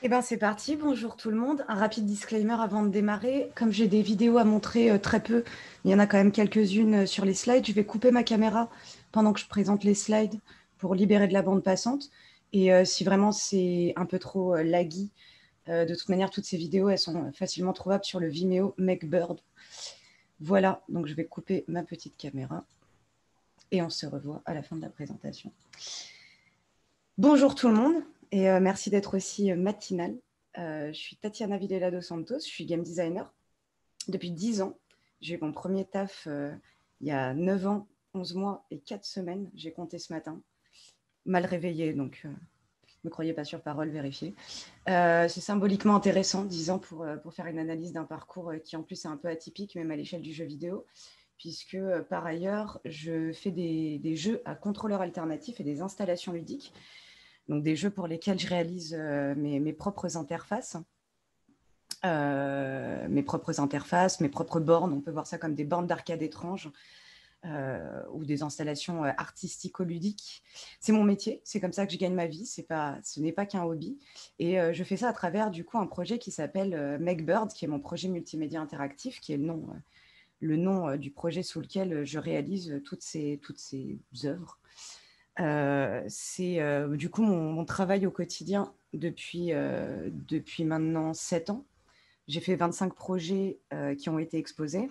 Eh ben, c'est parti, bonjour tout le monde. Un rapide disclaimer avant de démarrer. Comme j'ai des vidéos à montrer très peu, il y en a quand même quelques-unes sur les slides, je vais couper ma caméra pendant que je présente les slides pour libérer de la bande passante. Et si vraiment c'est un peu trop laggy, de toute manière, toutes ces vidéos, elles sont facilement trouvables sur le Vimeo Makebird. Voilà, donc je vais couper ma petite caméra et on se revoit à la fin de la présentation. Bonjour tout le monde et merci d'être aussi matinal. Je suis Tatiana Villela dos Santos, je suis game designer depuis 10 ans. J'ai eu mon premier taf il y a 9 ans, 11 mois et 4 semaines. J'ai compté ce matin, mal réveillée, donc ne me croyez pas sur parole, vérifiez. C'est symboliquement intéressant, 10 ans pour faire une analyse d'un parcours qui en plus est un peu atypique, même à l'échelle du jeu vidéo, puisque par ailleurs, je fais des jeux à contrôleur alternatif et des installations ludiques, donc des jeux pour lesquels je réalise mes propres interfaces. Mes propres bornes, on peut voir ça comme des bornes d'arcade étranges ou des installations artistico-ludiques. C'est mon métier, c'est comme ça que je gagne ma vie, ce n'est pas qu'un hobby. Et je fais ça à travers du coup un projet qui s'appelle Makebird, qui est mon projet multimédia interactif, qui est le nom du projet sous lequel je réalise toutes ces œuvres. C'est du coup mon travail au quotidien depuis maintenant 7 ans. J'ai fait 25 projets qui ont été exposés.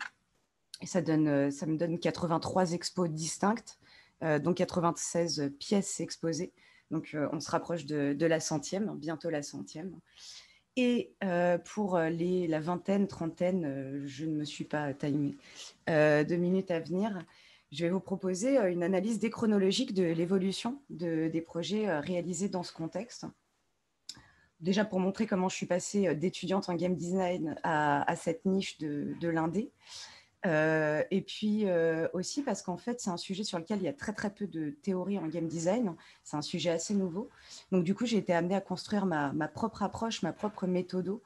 Et ça me donne 83 expos distinctes, dont 96 pièces exposées. Donc, on se rapproche de la centième, bientôt la centième. Et pour la vingtaine, trentaine, je ne me suis pas timée, de minutes à venir, je vais vous proposer une analyse déchronologique de l'évolution des projets réalisés dans ce contexte. Déjà pour montrer comment je suis passée d'étudiante en game design à cette niche de l'indé. Et puis aussi parce qu'en fait, c'est un sujet sur lequel il y a très très peu de théorie en game design. C'est un sujet assez nouveau. Donc du coup, j'ai été amenée à construire ma propre approche, ma propre méthode.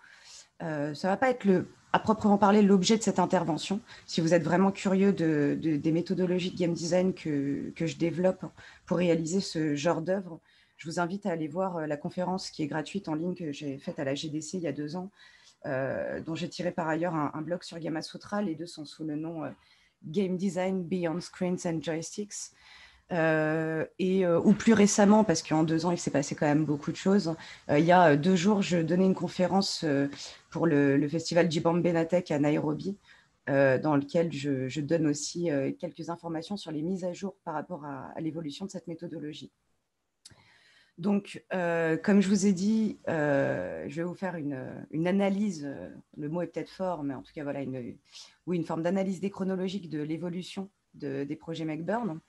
Ça ne va pas être à proprement parler l'objet de cette intervention. Si vous êtes vraiment curieux des méthodologies de game design que je développe pour réaliser ce genre d'œuvre, je vous invite à aller voir la conférence qui est gratuite en ligne que j'ai faite à la GDC il y a 2 ans, dont j'ai tiré par ailleurs un blog sur Gamasutra. Les deux sont sous le nom Game Design Beyond Screens and Joysticks. Ou plus récemment, parce qu'en 2 ans, il s'est passé quand même beaucoup de choses. Il y a 2 jours, je donnais une conférence pour le festival Jibambe Natek à Nairobi, dans lequel je donne aussi quelques informations sur les mises à jour par rapport à l'évolution de cette méthodologie. Donc, comme je vous ai dit, je vais vous faire une analyse, le mot est peut-être fort, mais en tout cas, voilà, une forme d'analyse déchronologique de l'évolution des projets Makebird.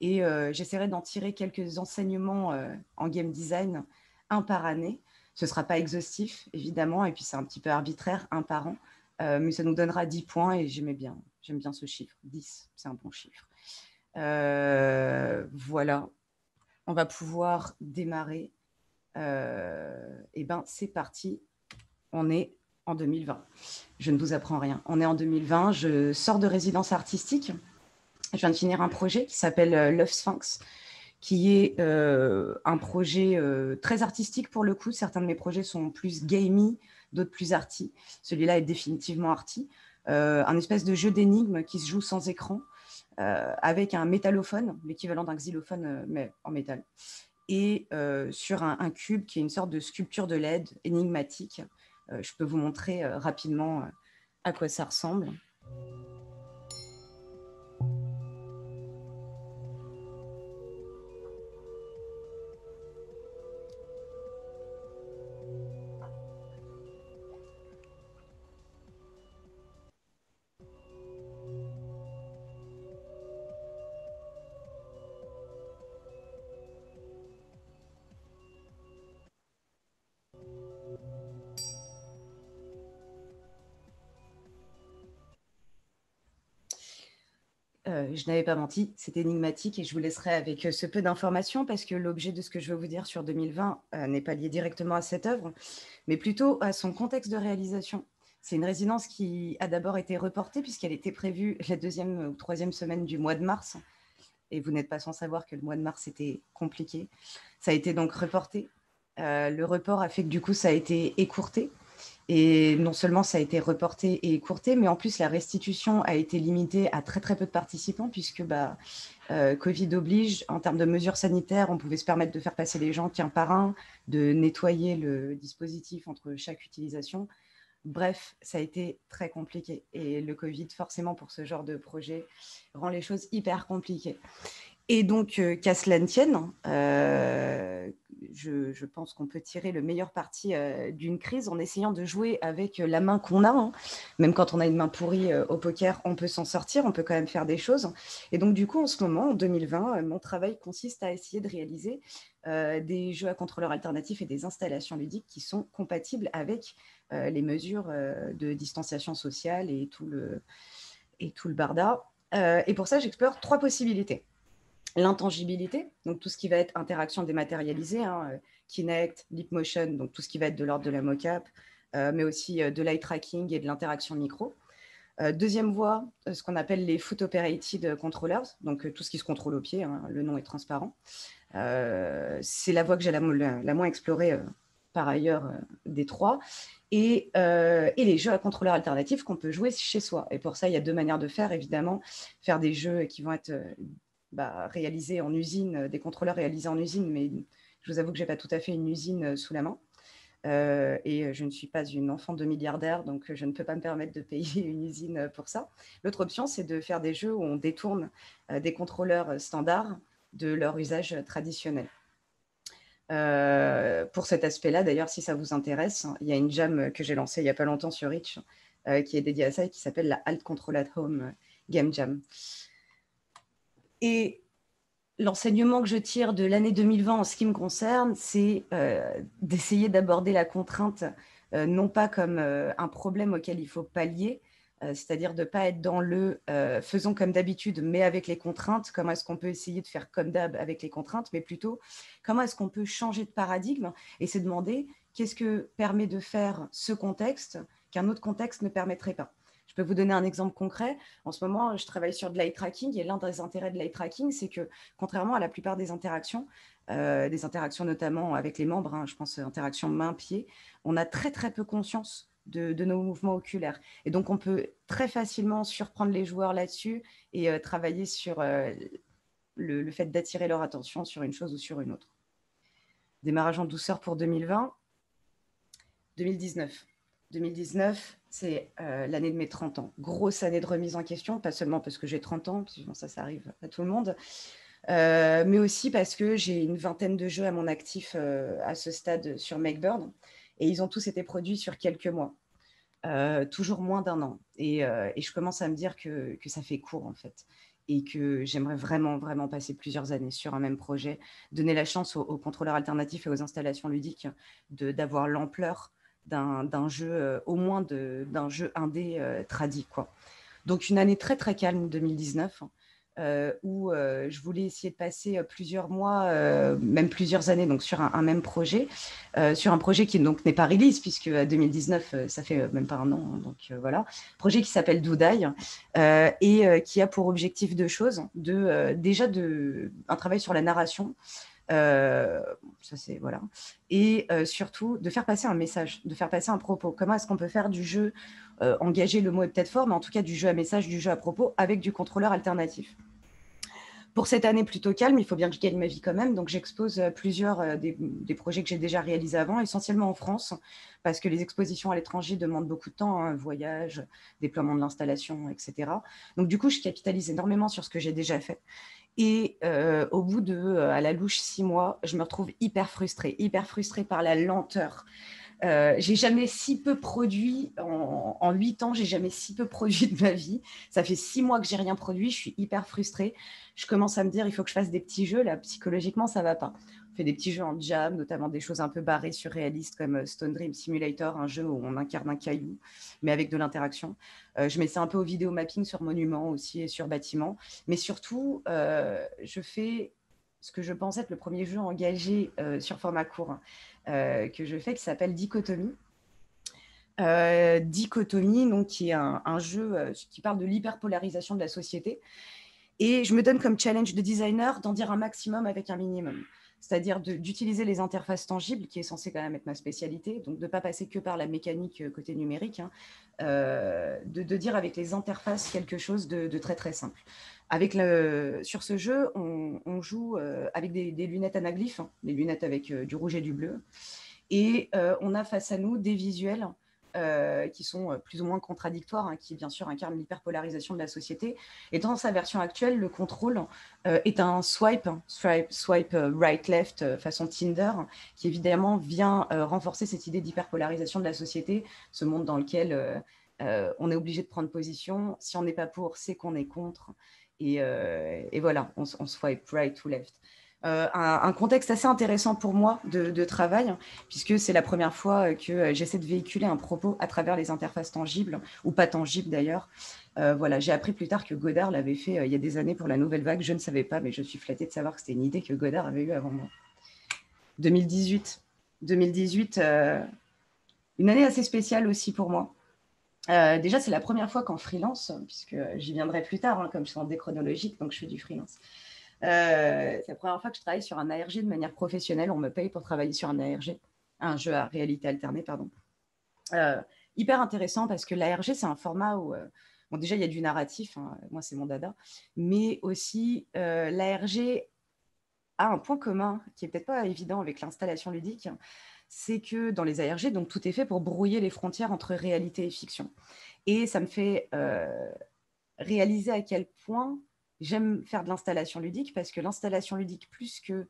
Et j'essaierai d'en tirer quelques enseignements en game design, un par année. Ce ne sera pas exhaustif, évidemment, et puis c'est un petit peu arbitraire, un par an, mais ça nous donnera 10 points, et j'aime bien ce chiffre. 10, c'est un bon chiffre. Voilà, on va pouvoir démarrer. Et ben, c'est parti. On est en 2020. Je ne vous apprends rien. On est en 2020. Je sors de résidence artistique. Je viens de finir un projet qui s'appelle Love Sphinx, qui est un projet très artistique pour le coup. Certains de mes projets sont plus gamey, d'autres plus arty. Celui-là est définitivement arty. Un espèce de jeu d'énigmes qui se joue sans écran, avec un métallophone, l'équivalent d'un xylophone, mais en métal, et sur un cube qui est une sorte de sculpture de LED énigmatique. Je peux vous montrer rapidement à quoi ça ressemble. Je n'avais pas menti, c'est énigmatique et je vous laisserai avec ce peu d'informations parce que l'objet de ce que je veux vous dire sur 2020 n'est pas lié directement à cette œuvre, mais plutôt à son contexte de réalisation. C'est une résidence qui a d'abord été reportée puisqu'elle était prévue la 2e ou 3e semaine du mois de mars, et vous n'êtes pas sans savoir que le mois de mars était compliqué. Ça a été donc reporté Le report a fait que du coup, ça a été écourté. Et non seulement ça a été reporté et écourté, mais en plus la restitution a été limitée à très très peu de participants puisque Covid oblige, en termes de mesures sanitaires, on pouvait se permettre de faire passer les gens qu'un par un, de nettoyer le dispositif entre chaque utilisation. Bref, ça a été très compliqué. Et le Covid, forcément, pour ce genre de projet, rend les choses hyper compliquées. Et donc, qu'à cela ne tienne, je pense qu'on peut tirer le meilleur parti d'une crise en essayant de jouer avec la main qu'on a, hein. Même quand on a une main pourrie au poker, on peut s'en sortir, on peut quand même faire des choses. Et donc, du coup, en ce moment, en 2020, mon travail consiste à essayer de réaliser des jeux à contrôleurs alternatifs et des installations ludiques qui sont compatibles avec les mesures de distanciation sociale et tout le barda. Et pour ça, j'explore 3 possibilités. L'intangibilité, donc tout ce qui va être interaction dématérialisée, hein, Kinect, Leapmotion, donc tout ce qui va être de l'ordre de la mocap, mais aussi de l'eye tracking et de l'interaction micro. Deuxième voie, ce qu'on appelle les foot operated controllers, donc tout ce qui se contrôle au pied, hein, le nom est transparent. C'est la voie que j'ai la moins explorée par ailleurs des 3. Et les jeux à contrôleurs alternatifs qu'on peut jouer chez soi. Et pour ça, il y a 2 manières de faire, évidemment. Faire des jeux qui vont être réalisés en usine, des contrôleurs réalisés en usine, mais je vous avoue que je n'ai pas tout à fait une usine sous la main. Et je ne suis pas une enfant de milliardaire, donc je ne peux pas me permettre de payer une usine pour ça. L'autre option, c'est de faire des jeux où on détourne des contrôleurs standards de leur usage traditionnel. Pour cet aspect-là, d'ailleurs, si ça vous intéresse, il y a une jam que j'ai lancée il n'y a pas longtemps sur Reach qui est dédiée à ça et qui s'appelle la Alt Control at Home Game Jam. Et l'enseignement que je tire de l'année 2020 en ce qui me concerne, c'est d'essayer d'aborder la contrainte non pas comme un problème auquel il faut pallier, c'est-à-dire de ne pas être dans le faisons comme d'habitude, mais avec les contraintes. Comment est-ce qu'on peut essayer de faire comme d'hab avec les contraintes, mais plutôt comment est-ce qu'on peut changer de paradigme et se demander qu'est-ce que permet de faire ce contexte qu'un autre contexte ne permettrait pas. Je peux vous donner un exemple concret. En ce moment, je travaille sur de l'eye tracking et l'un des intérêts de l'eye tracking, c'est que contrairement à la plupart des interactions notamment avec les membres, hein, je pense interactions main-pied, on a très très peu conscience de nos mouvements oculaires. Et donc, on peut très facilement surprendre les joueurs là-dessus et travailler sur le fait d'attirer leur attention sur une chose ou sur une autre. Démarrage en douceur pour 2020. 2019. 2019, c'est l'année de mes 30 ans. Grosse année de remise en question, pas seulement parce que j'ai 30 ans, parce que ça arrive à tout le monde, mais aussi parce que j'ai une vingtaine de jeux à mon actif à ce stade sur Makebird, et ils ont tous été produits sur quelques mois, toujours moins d'1 an. Et je commence à me dire que ça fait court, en fait, et que j'aimerais vraiment, vraiment passer plusieurs années sur un même projet, donner la chance aux contrôleurs alternatifs et aux installations ludiques d'avoir l'ampleur d'un jeu, au moins d'un jeu indé tradi, quoi. Donc, une année très, très calme, 2019, où je voulais essayer de passer plusieurs mois, même plusieurs années, donc sur un même projet, sur un projet qui donc n'est pas release, puisque 2019, ça fait même pas 1 an, hein, donc voilà. Projet qui s'appelle Doudaille et qui a pour objectif 2 choses. Déjà, un travail sur la narration, ça c'est voilà, et surtout de faire passer un message, de faire passer un propos. Comment est-ce qu'on peut faire du jeu engagé, le mot est peut-être fort, mais en tout cas du jeu à message, du jeu à propos avec du contrôleur alternatif. Pour cette année plutôt calme, il faut bien que je gagne ma vie quand même, donc j'expose plusieurs des projets que j'ai déjà réalisés avant, essentiellement en France, parce que les expositions à l'étranger demandent beaucoup de temps, hein, voyage, déploiement de l'installation, etc. Donc du coup, je capitalise énormément sur ce que j'ai déjà fait. Et au bout à la louche 6 mois, je me retrouve hyper frustrée par la lenteur. J'ai jamais si peu produit, en 8 ans, j'ai jamais si peu produit de ma vie. Ça fait 6 mois que j'ai rien produit, je suis hyper frustrée. Je commence à me dire, il faut que je fasse des petits jeux, là, psychologiquement, ça va pas. On fait des petits jeux en jam, notamment des choses un peu barrées, surréalistes, comme Stone Dream Simulator, un jeu où on incarne un caillou, mais avec de l'interaction. Je mets ça un peu au vidéo mapping sur monuments aussi et sur bâtiments. Mais surtout, je fais ce que je pense être le premier jeu engagé sur format court, hein, que je fais, qui s'appelle Dichotomie. Dichotomie, donc, qui est un jeu qui parle de l'hyperpolarisation de la société. Et je me donne comme challenge de designer d'en dire un maximum avec un minimum. c'est-à-dire d'utiliser les interfaces tangibles, qui est censé quand même être ma spécialité, donc de ne pas passer que par la mécanique côté numérique, hein, de dire avec les interfaces quelque chose de très très simple. Sur ce jeu, on joue avec des lunettes anaglyphes, hein, des lunettes avec du rouge et du bleu, et on a face à nous des visuels qui sont plus ou moins contradictoires, hein, qui bien sûr incarnent l'hyperpolarisation de la société. Et dans sa version actuelle, le contrôle est un swipe right-left façon Tinder, qui évidemment vient renforcer cette idée d'hyperpolarisation de la société, ce monde dans lequel on est obligé de prendre position. Si on n'est pas pour, c'est qu'on est contre. Et voilà, on swipe right ou left. Un contexte assez intéressant pour moi de travail, puisque c'est la première fois que j'essaie de véhiculer un propos à travers les interfaces tangibles, ou pas tangibles d'ailleurs. Voilà, j'ai appris plus tard que Godard l'avait fait il y a des années pour la Nouvelle Vague. Je ne savais pas, mais je suis flattée de savoir que c'était une idée que Godard avait eue avant moi. 2018, une année assez spéciale aussi pour moi. Déjà, c'est la première fois qu'en freelance, puisque j'y viendrai plus tard, hein, comme je suis en déchronologique, donc je fais du freelance. C'est la première fois que je travaille sur un ARG de manière professionnelle. On me paye pour travailler sur un ARG, un jeu à réalité alternée, pardon. Hyper intéressant parce que l'ARG, c'est un format où, bon, déjà, il y a du narratif, hein, moi, c'est mon dada, mais aussi l'ARG a un point commun qui n'est peut-être pas évident avec l'installation ludique, c'est que dans les ARG, donc, tout est fait pour brouiller les frontières entre réalité et fiction. Et ça me fait réaliser à quel point j'aime faire de l'installation ludique, parce que l'installation ludique, plus que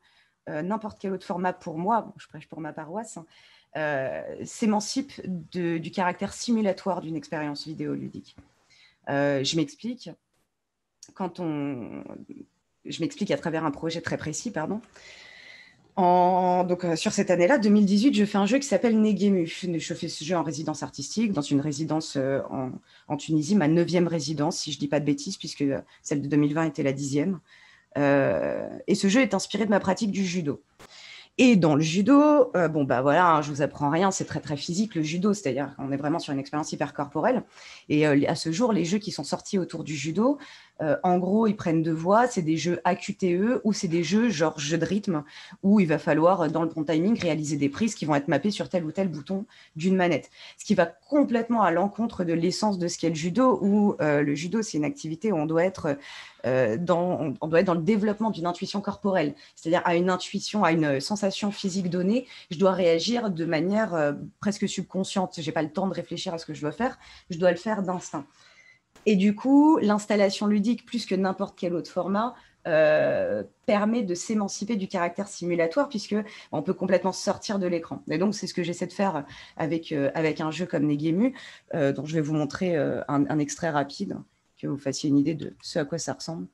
n'importe quel autre format pour moi, bon, je prêche pour ma paroisse, s'émancipe du caractère simulatoire d'une expérience vidéoludique. Je m'explique. Je m'explique à travers un projet très précis, pardon. Donc, sur cette année-là, 2018, je fais un jeu qui s'appelle Negemu. Je fais ce jeu en résidence artistique, dans une résidence en Tunisie, ma 9e résidence, si je ne dis pas de bêtises, puisque celle de 2020 était la 10e. Et ce jeu est inspiré de ma pratique du judo. Et dans le judo, bon, bah voilà, hein, je vous apprends rien, c'est très très physique le judo, c'est-à-dire qu'on est vraiment sur une expérience hyper corporelle. Et à ce jour, les jeux qui sont sortis autour du judo, en gros, ils prennent deux voies, c'est des jeux AQTE ou c'est des jeux genre jeux de rythme où il va falloir, dans le bon timing, réaliser des prises qui vont être mappées sur tel ou tel bouton d'une manette. Ce qui va complètement à l'encontre de l'essence de ce qu'est le judo, où le judo, c'est une activité où on doit être dans le développement d'une intuition corporelle, c'est-à-dire à une intuition, à une sensation physique donnée, je dois réagir de manière presque subconsciente. Je n'ai pas le temps de réfléchir à ce que je dois faire, je dois le faire d'instinct. Et du coup, l'installation ludique, plus que n'importe quel autre format, permet de s'émanciper du caractère simulatoire, puisqu'on peut complètement sortir de l'écran. Et donc, c'est ce que j'essaie de faire avec un jeu comme Negemu, dont je vais vous montrer un extrait rapide, que vous fassiez une idée de ce à quoi ça ressemble.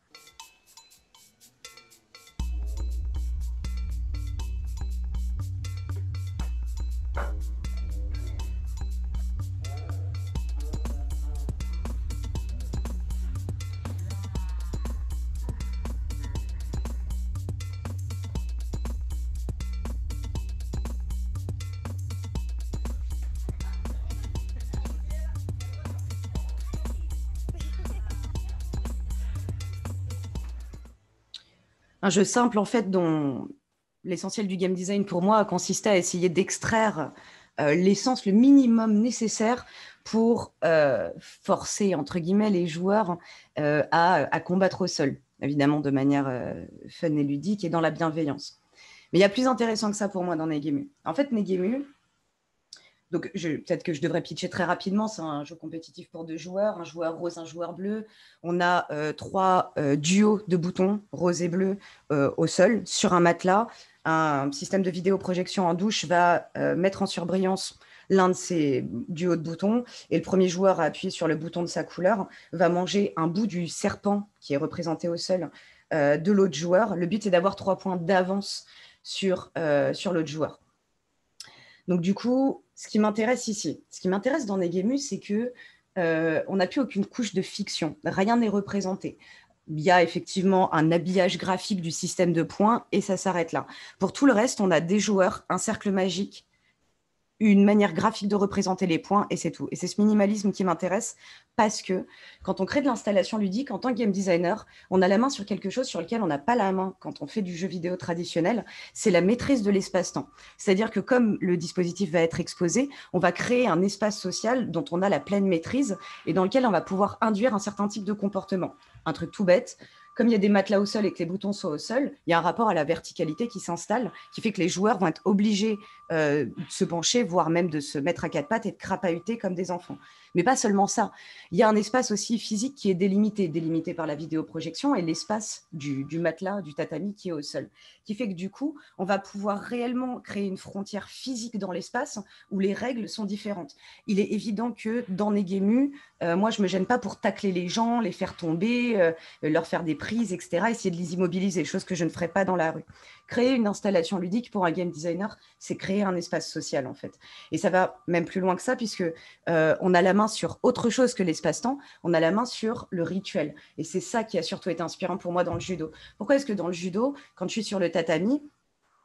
Un jeu simple, en fait, dont l'essentiel du game design pour moi a consisté à essayer d'extraire l'essence, le minimum nécessaire pour forcer, entre guillemets, les joueurs à combattre au sol, évidemment de manière fun et ludique et dans la bienveillance. Mais il y a plus intéressant que ça pour moi dans Negemu. En fait, Negemu, donc peut-être que je devrais pitcher très rapidement, c'est un jeu compétitif pour 2 joueurs, un joueur rose, un joueur bleu. On a 3 duos de boutons, rose et bleu, au sol, sur un matelas. Un système de vidéoprojection en douche va mettre en surbrillance l'un de ces duos de boutons, et le premier joueur à appuyer sur le bouton de sa couleur va manger un bout du serpent qui est représenté au sol de l'autre joueur. Le but est d'avoir 3 points d'avance sur l'autre joueur. Donc du coup, ce qui m'intéresse ici, ce qui m'intéresse dans Negemu, c'est que on n'a plus aucune couche de fiction, rien n'est représenté. Il y a effectivement un habillage graphique du système de points et ça s'arrête là. Pour tout le reste, on a des joueurs, un cercle magique une manière graphique de représenter les points et c'est tout. Et c'est ce minimalisme qui m'intéresse parce que quand on crée de l'installation ludique, en tant que game designer, on a la main sur quelque chose sur lequel on n'a pas la main quand on fait du jeu vidéo traditionnel, c'est la maîtrise de l'espace-temps. C'est-à-dire que comme le dispositif va être exposé, on va créer un espace social dont on a la pleine maîtrise et dans lequel on va pouvoir induire un certain type de comportement. Un truc tout bête, comme il y a des matelas au sol et que les boutons sont au sol, il y a un rapport à la verticalité qui s'installe, qui fait que les joueurs vont être obligés de se pencher, voire même de se mettre à quatre pattes et de crapahuter comme des enfants. Mais pas seulement ça. Il y a un espace aussi physique qui est délimité par la vidéoprojection et l'espace du matelas, du tatami qui est au sol. Qui fait que du coup, on va pouvoir réellement créer une frontière physique dans l'espace où les règles sont différentes. Il est évident que dans Negemu, moi, je ne me gêne pas pour tacler les gens, les faire tomber, leur faire des prises, etc., essayer de les immobiliser, chose que je ne ferai pas dans la rue. Créer une installation ludique pour un game designer, c'est créer un espace social, en fait. Et ça va même plus loin que ça, puisque on a la main sur autre chose que l'espace-temps, on a la main sur le rituel. Et c'est ça qui a surtout été inspirant pour moi dans le judo. Pourquoi est-ce que dans le judo, quand je suis sur le tatami,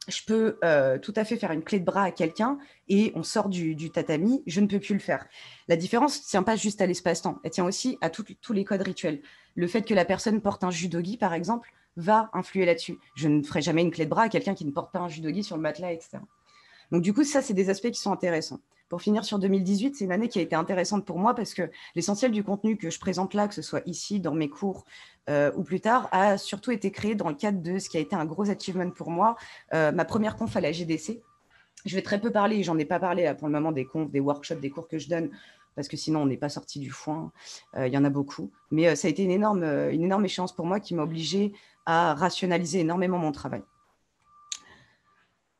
je peux tout à fait faire une clé de bras à quelqu'un et on sort du tatami, je ne peux plus le faire. La différence ne tient pas juste à l'espace-temps, elle tient aussi à tous les codes rituels. Le fait que la personne porte un judogi, par exemple, va influer là-dessus. Je ne ferai jamais une clé de bras à quelqu'un qui ne porte pas un judogi sur le matelas, etc. Donc du coup, ça, c'est des aspects qui sont intéressants. Pour finir sur 2018, c'est une année qui a été intéressante pour moi parce que l'essentiel du contenu que je présente là, que ce soit ici, dans mes cours ou plus tard, a surtout été créé dans le cadre de ce qui a été un gros achievement pour moi, ma première conf à la GDC. Je vais très peu parler, j'en ai pas parlé là, pour le moment des confs, des workshops, des cours que je donne, parce que sinon on n'est pas sorti du foin, il y en a beaucoup. Mais ça a été une énorme échéance pour moi qui m'a obligée à rationaliser énormément mon travail.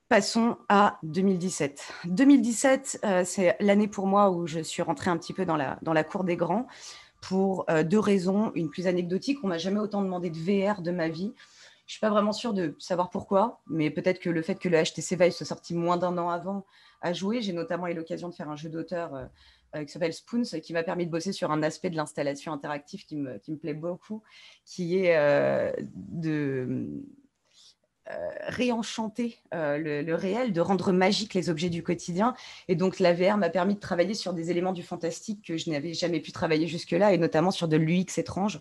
Passons à 2017. 2017, c'est l'année pour moi où je suis rentrée un petit peu dans la cour des grands pour deux raisons. Une plus anecdotique, on m'a jamais autant demandé de VR de ma vie. Je ne suis pas vraiment sûre de savoir pourquoi, mais peut-être que le fait que le HTC Vive soit sorti moins d'un an avant a joué. J'ai notamment eu l'occasion de faire un jeu d'auteur qui s'appelle Spoons, qui m'a permis de bosser sur un aspect de l'installation interactive qui me plaît beaucoup, qui est de réenchanter le réel, de rendre magique les objets du quotidien. Et donc, la VR m'a permis de travailler sur des éléments du fantastique que je n'avais jamais pu travailler jusque-là, et notamment sur de l'UX étrange.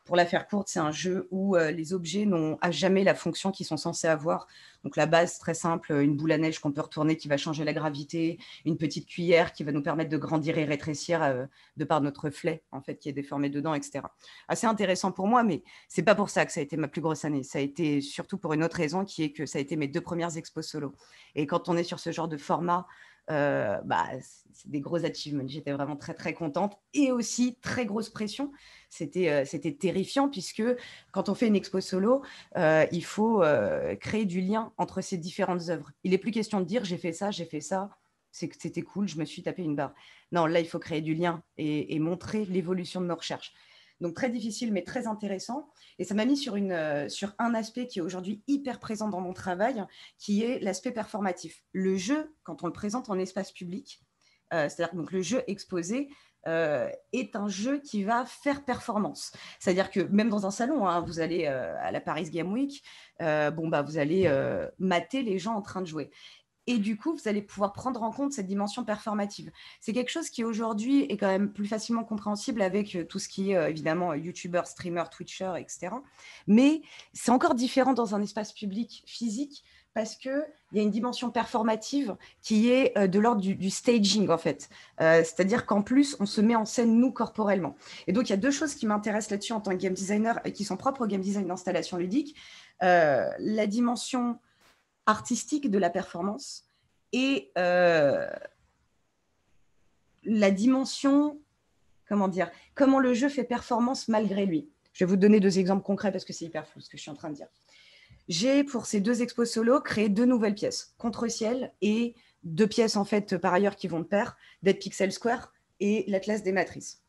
Pour la faire courte, c'est un jeu où les objets n'ont à jamais la fonction qu'ils sont censés avoir. Donc la base, très simple, une boule à neige qu'on peut retourner qui va changer la gravité, une petite cuillère qui va nous permettre de grandir et rétrécir de par notre reflet, en fait, qui est déformé dedans, etc. Assez intéressant pour moi, mais c'est pas pour ça que ça a été ma plus grosse année. Ça a été surtout pour une autre raison, qui est que ça a été mes 2 premières expos solo. Et quand on est sur ce genre de format, c'est des gros achievements. J'étais vraiment très, très contente. Et aussi, très grosse pression. C'était terrifiant puisque quand on fait une expo solo, il faut créer du lien entre ces différentes œuvres. Il n'est plus question de dire j'ai fait ça, c'était cool, je me suis tapé une barre. Non, là, il faut créer du lien et montrer l'évolution de nos recherches. Donc, très difficile, mais très intéressant. Et ça m'a mis sur un aspect qui est aujourd'hui hyper présent dans mon travail, qui est l'aspect performatif. Le jeu, quand on le présente en espace public, c'est-à-dire donc le jeu exposé, est un jeu qui va faire performance. C'est-à-dire que même dans un salon, hein, vous allez à la Paris Game Week, vous allez mater les gens en train de jouer. Et du coup, vous allez pouvoir prendre en compte cette dimension performative. C'est quelque chose qui aujourd'hui est quand même plus facilement compréhensible avec tout ce qui est évidemment YouTubers, streamers, Twitchers, etc. Mais c'est encore différent dans un espace public physique parce qu'il y a une dimension performative qui est de l'ordre du staging, en fait. C'est-à-dire qu'en plus, on se met en scène, nous, corporellement. Et donc, il y a deux choses qui m'intéressent là-dessus en tant que game designer et qui sont propres au game design d'installation ludique. La dimension artistique de la performance et la dimension, comment le jeu fait performance malgré lui. Je vais vous donner 2 exemples concrets parce que c'est hyper flou ce que je suis en train de dire. J'ai, pour ces 2 expos solo, créé 2 nouvelles pièces, Contre-ciel et 2 pièces, en fait, par ailleurs, qui vont de pair, Dead Pixel Square et l'Atlas des matrices.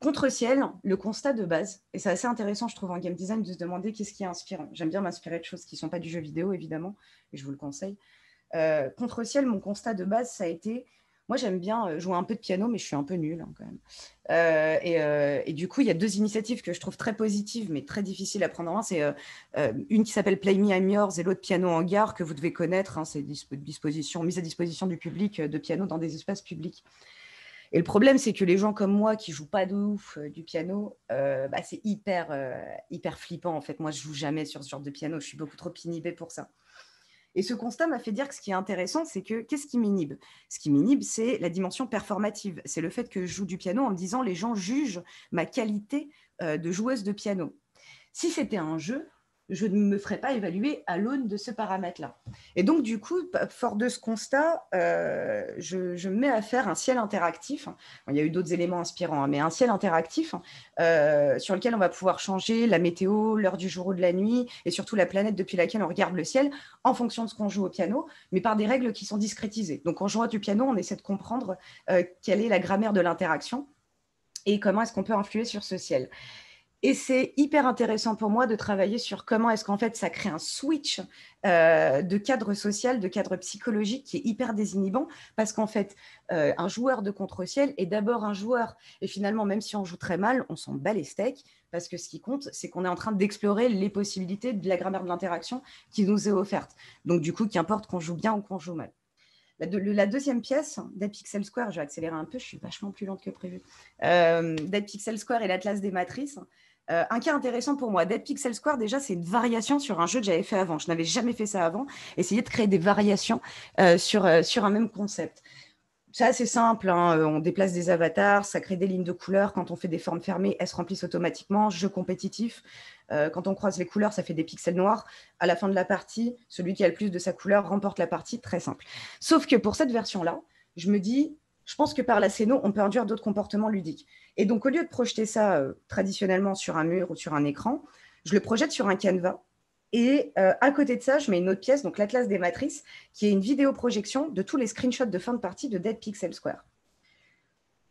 Contre-ciel, le constat de base, et c'est assez intéressant, je trouve, en game design, de se demander qu'est-ce qui est inspirant. J'aime bien m'inspirer de choses qui ne sont pas du jeu vidéo, évidemment, et je vous le conseille. Contre-ciel, mon constat de base, ça a été, Moi, j'aime bien jouer un peu de piano, mais je suis un peu nulle hein, quand même. Et du coup, il y a deux initiatives que je trouve très positives, mais très difficiles à prendre en main. C'est une qui s'appelle Play Me, I'm Yours et l'autre Piano en gare, que vous devez connaître. Hein, c'est mise à disposition du public de piano dans des espaces publics. Et le problème, c'est que les gens comme moi qui jouent pas de ouf du piano, bah, c'est hyper flippant en fait. Moi, je joue jamais sur ce genre de piano. Je suis beaucoup trop inhibée pour ça. Et ce constat m'a fait dire que ce qui est intéressant, c'est que qu'est-ce qui m'inhibe? Ce qui m'inhibe, c'est la dimension performative. C'est le fait que je joue du piano en me disant les gens jugent ma qualité de joueuse de piano. Si c'était un jeu, je ne me ferais pas évaluer à l'aune de ce paramètre-là. Et donc, du coup, fort de ce constat, je me mets à faire un ciel interactif. Bon, il y a eu d'autres éléments inspirants, hein, mais un ciel interactif sur lequel on va pouvoir changer la météo, l'heure du jour ou de la nuit, et surtout la planète depuis laquelle on regarde le ciel, en fonction de ce qu'on joue au piano, mais par des règles qui sont discrétisées. Donc, en jouant du piano, on essaie de comprendre quelle est la grammaire de l'interaction et comment est-ce qu'on peut influer sur ce ciel. Et c'est hyper intéressant pour moi de travailler sur comment est-ce qu'en fait ça crée un switch de cadre social, de cadre psychologique qui est hyper désinhibant parce qu'en fait un joueur de contre-ciel est d'abord un joueur et finalement même si on joue très mal, on s'en bat les steaks parce que ce qui compte c'est qu'on est en train d'explorer les possibilités de la grammaire de l'interaction qui nous est offerte. Donc du coup qu'importe qu'on joue bien ou qu'on joue mal. La deuxième pièce, Dead Pixel Square, je vais accélérer un peu, je suis vachement plus lente que prévu. Dead Pixel Square et l'Atlas des matrices. Un cas intéressant pour moi, Dead Pixel Square, déjà, c'est une variation sur un jeu que j'avais fait avant. Je n'avais jamais fait ça avant. Essayer de créer des variations sur un même concept. C'est assez simple, hein. On déplace des avatars, ça crée des lignes de couleurs. Quand on fait des formes fermées, elles se remplissent automatiquement. Jeu compétitif. Quand on croise les couleurs, ça fait des pixels noirs. À la fin de la partie, celui qui a le plus de sa couleur remporte la partie. Très simple. Sauf que pour cette version-là, je me dis, je pense que par la scéno, on peut induire d'autres comportements ludiques. Et donc, au lieu de projeter ça traditionnellement sur un mur ou sur un écran, je le projette sur un canevas. Et à côté de ça, je mets une autre pièce, donc l'Atlas des matrices, qui est une vidéo-projection de tous les screenshots de fin de partie de Dead Pixel Square.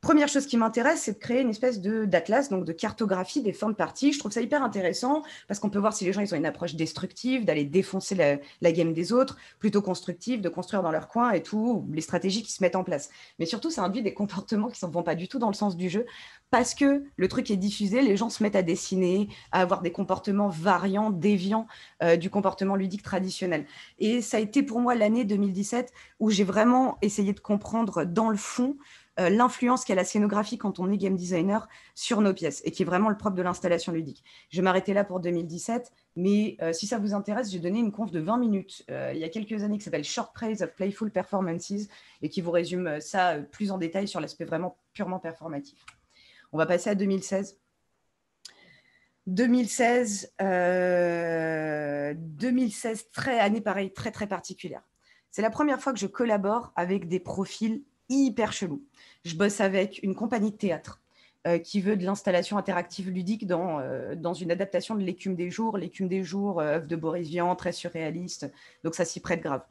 Première chose qui m'intéresse, c'est de créer une espèce d'atlas, donc de cartographie des fins de partie. Je trouve ça hyper intéressant parce qu'on peut voir si les gens ils ont une approche destructive, d'aller défoncer la game des autres, plutôt constructive, de construire dans leur coin et tout, les stratégies qui se mettent en place. Mais surtout, ça induit des comportements qui ne vont pas du tout dans le sens du jeu parce que le truc est diffusé, les gens se mettent à dessiner, à avoir des comportements variants, déviants du comportement ludique traditionnel. Et ça a été pour moi l'année 2017 où j'ai vraiment essayé de comprendre dans le fond l'influence qu'a la scénographie quand on est game designer sur nos pièces et qui est vraiment le propre de l'installation ludique. Je vais m'arrêter là pour 2017, mais si ça vous intéresse, j'ai donné une conf de 20 minutes il y a quelques années qui s'appelle Short Praise of Playful Performances et qui vous résume ça plus en détail sur l'aspect vraiment purement performatif. On va passer à 2016. 2016, année pareille, très très particulière. C'est la première fois que je collabore avec des profils hyper chelous. Je bosse avec une compagnie de théâtre qui veut de l'installation interactive ludique dans une adaptation de L'écume des jours. L'écume des jours, œuvre de Boris Vian, très surréaliste, donc ça s'y prête grave.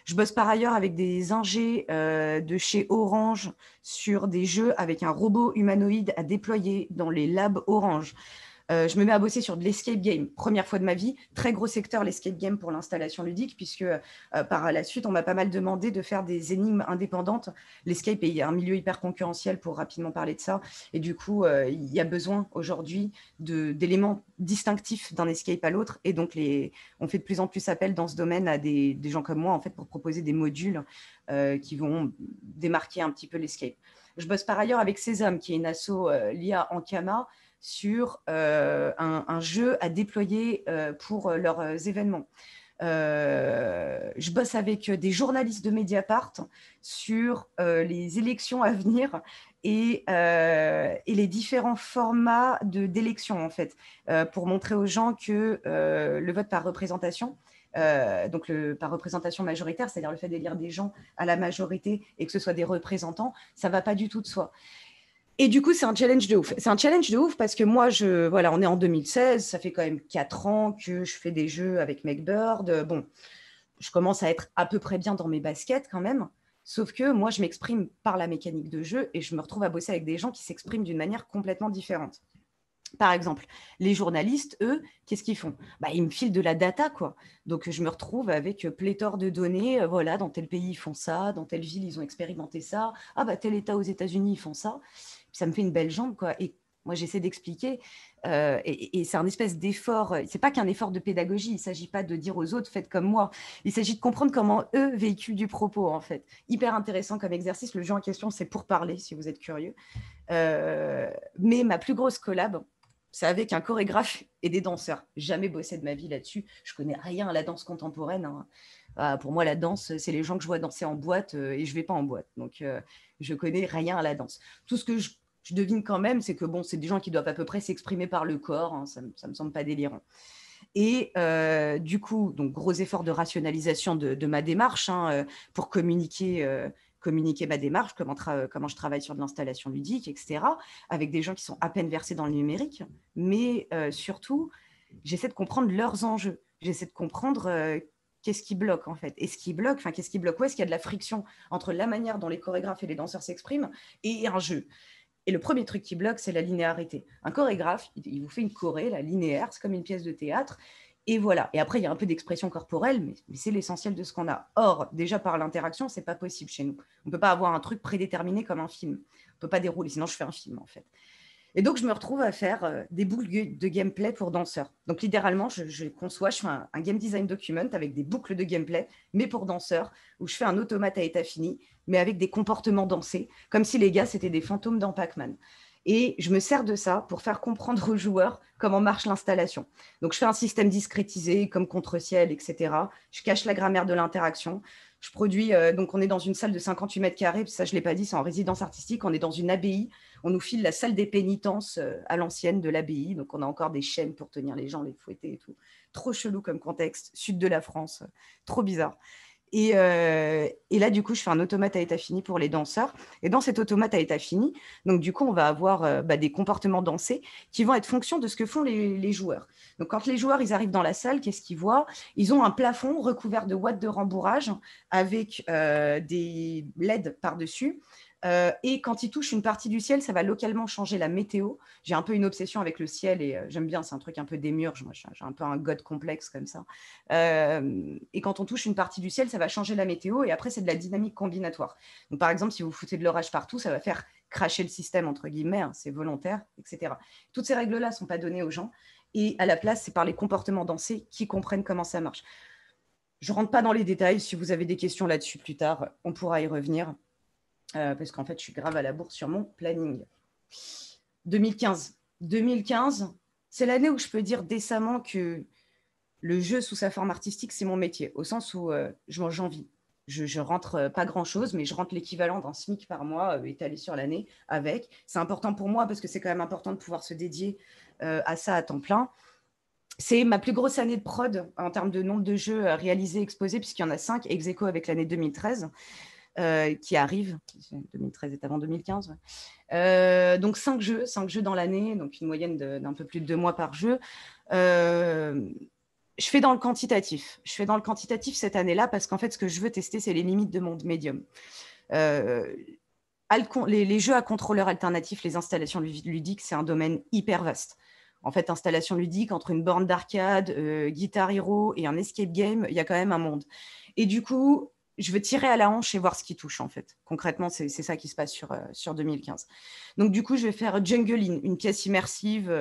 Je bosse par ailleurs avec des ingés de chez Orange sur des jeux avec un robot humanoïde à déployer dans les labs Orange. Je me mets à bosser sur de l'escape game, première fois de ma vie, très gros secteur l'escape game pour l'installation ludique, puisque par la suite, on m'a pas mal demandé de faire des énigmes indépendantes. L'escape est un milieu hyper concurrentiel pour rapidement parler de ça, et du coup, il y a besoin aujourd'hui d'éléments distinctifs d'un escape à l'autre, et donc on fait de plus en plus appel dans ce domaine à des gens comme moi, en fait, pour proposer des modules qui vont démarquer un petit peu l'escape. Je bosse par ailleurs avec Sésame, qui est une asso l'IA Ankama, sur un jeu à déployer pour leurs événements. Je bosse avec des journalistes de Mediapart sur les élections à venir et les différents formats d'élections, en fait, pour montrer aux gens que le vote par représentation, donc par représentation majoritaire, c'est-à-dire le fait d'élire des gens à la majorité et que ce soit des représentants, ça ne va pas du tout de soi. Et du coup, c'est un challenge de ouf. C'est un challenge de ouf parce que moi, voilà, on est en 2016, ça fait quand même 4 ans que je fais des jeux avec Makebird. Bon, je commence à être à peu près bien dans mes baskets quand même. Sauf que moi, je m'exprime par la mécanique de jeu et je me retrouve à bosser avec des gens qui s'expriment d'une manière complètement différente. Par exemple, les journalistes, eux, qu'est-ce qu'ils font? Bah, ils me filent de la data, quoi. Donc, je me retrouve avec pléthore de données. Voilà, dans tel pays, ils font ça. Dans telle ville, ils ont expérimenté ça. Ah, bah, tel État aux États-Unis, ils font ça. Puis ça me fait une belle jambe, quoi. Et moi, j'essaie d'expliquer. Et c'est un espèce d'effort. C'est pas qu'un effort de pédagogie. Il ne s'agit pas de dire aux autres, faites comme moi. Il s'agit de comprendre comment eux véhiculent du propos, en fait. Hyper intéressant comme exercice. Le jeu en question, c'est pour parler, si vous êtes curieux. Mais ma plus grosse collab, c'est avec un chorégraphe et des danseurs. Jamais bossé de ma vie là-dessus. Je connais rien à la danse contemporaine, hein. Pour moi, la danse, c'est les gens que je vois danser en boîte et je vais pas en boîte. Donc, je connais rien à la danse. Tout ce que je devine quand même, c'est que bon, c'est des gens qui doivent à peu près s'exprimer par le corps. Hein, ça me semble pas délirant. Et du coup, donc gros effort de rationalisation de ma démarche, hein, pour communiquer ma démarche, comment je travaille sur de l'installation ludique, etc., avec des gens qui sont à peine versés dans le numérique. Mais surtout, j'essaie de comprendre leurs enjeux. J'essaie de comprendre qu'est-ce qui bloque, en fait. Et ce qui bloque, qu'est-ce qui bloque? Où est-ce qu'il y a de la friction entre la manière dont les chorégraphes et les danseurs s'expriment et un jeu? Et le premier truc qui bloque, c'est la linéarité. Un chorégraphe, il vous fait une choré, la linéaire, c'est comme une pièce de théâtre. Et voilà. Et après, il y a un peu d'expression corporelle, mais c'est l'essentiel de ce qu'on a. Or, déjà par l'interaction, c'est pas possible chez nous. On ne peut pas avoir un truc prédéterminé comme un film. On ne peut pas dérouler, sinon je fais un film en fait. Et donc, je me retrouve à faire des boucles de gameplay pour danseurs. Donc, littéralement, je conçois, je fais un game design document avec des boucles de gameplay, mais pour danseurs, où je fais un automate à état fini, mais avec des comportements dansés, comme si les gars, c'était des fantômes dans Pac-Man. Et je me sers de ça pour faire comprendre aux joueurs comment marche l'installation. Donc, je fais un système discrétisé, comme contre-ciel, etc. Je cache la grammaire de l'interaction. Je produis, donc on est dans une salle de 58 mètres carrés, ça je ne l'ai pas dit, c'est en résidence artistique, on est dans une abbaye, on nous file la salle des pénitences à l'ancienne de l'abbaye, donc on a encore des chaînes pour tenir les gens, les fouetter et tout. Trop chelou comme contexte, sud de la France, trop bizarre. Et là, du coup, je fais un automate à état fini pour les danseurs. Et dans cet automate à état fini, donc du coup, on va avoir des comportements dansés qui vont être fonction de ce que font les joueurs. Donc, quand les joueurs ils arrivent dans la salle, qu'est-ce qu'ils voient? Ils ont un plafond recouvert de watts de rembourrage avec des LED par-dessus. Et quand ils touchent une partie du ciel, ça va localement changer la météo. J'ai un peu une obsession avec le ciel et j'aime bien, c'est un truc un peu démiurge. Moi, j'ai un peu un god complexe comme ça. Et quand on touche une partie du ciel, ça va changer la météo et après, c'est de la dynamique combinatoire. Donc, par exemple, si vous foutez de l'orage partout, ça va faire cracher le système, entre guillemets, hein, c'est volontaire, etc. Toutes ces règles-là ne sont pas données aux gens et à la place, c'est par les comportements dansés qui comprennent comment ça marche. Je ne rentre pas dans les détails. Si vous avez des questions là-dessus plus tard, on pourra y revenir. Parce qu'en fait, je suis grave à la bourre sur mon planning. 2015. 2015, c'est l'année où je peux dire décemment que le jeu sous sa forme artistique, c'est mon métier, au sens où j'en vis. Je rentre pas grand-chose, mais je rentre l'équivalent d'un SMIC par mois étalé sur l'année avec. C'est important pour moi parce que c'est quand même important de pouvoir se dédier à ça à temps plein. C'est ma plus grosse année de prod en termes de nombre de jeux réalisés, exposés, puisqu'il y en a 5, ex aequo avec l'année 2013. Qui arrive. 2013 est avant 2015. Ouais. Donc 5 jeux dans l'année, donc une moyenne d'un peu plus de 2 mois par jeu. Je fais dans le quantitatif. Je fais dans le quantitatif cette année-là parce qu'en fait, ce que je veux tester, c'est les limites de mon médium. Les jeux à contrôleur alternatif, les installations ludiques, c'est un domaine hyper vaste. En fait, installation ludique, entre une borne d'arcade, Guitar Hero et un escape game, il y a quand même un monde. Et du coup, je veux tirer à la hanche et voir ce qui touche, en fait. Concrètement, c'est ça qui se passe sur 2015. Donc, du coup, je vais faire Jungle In, une pièce immersive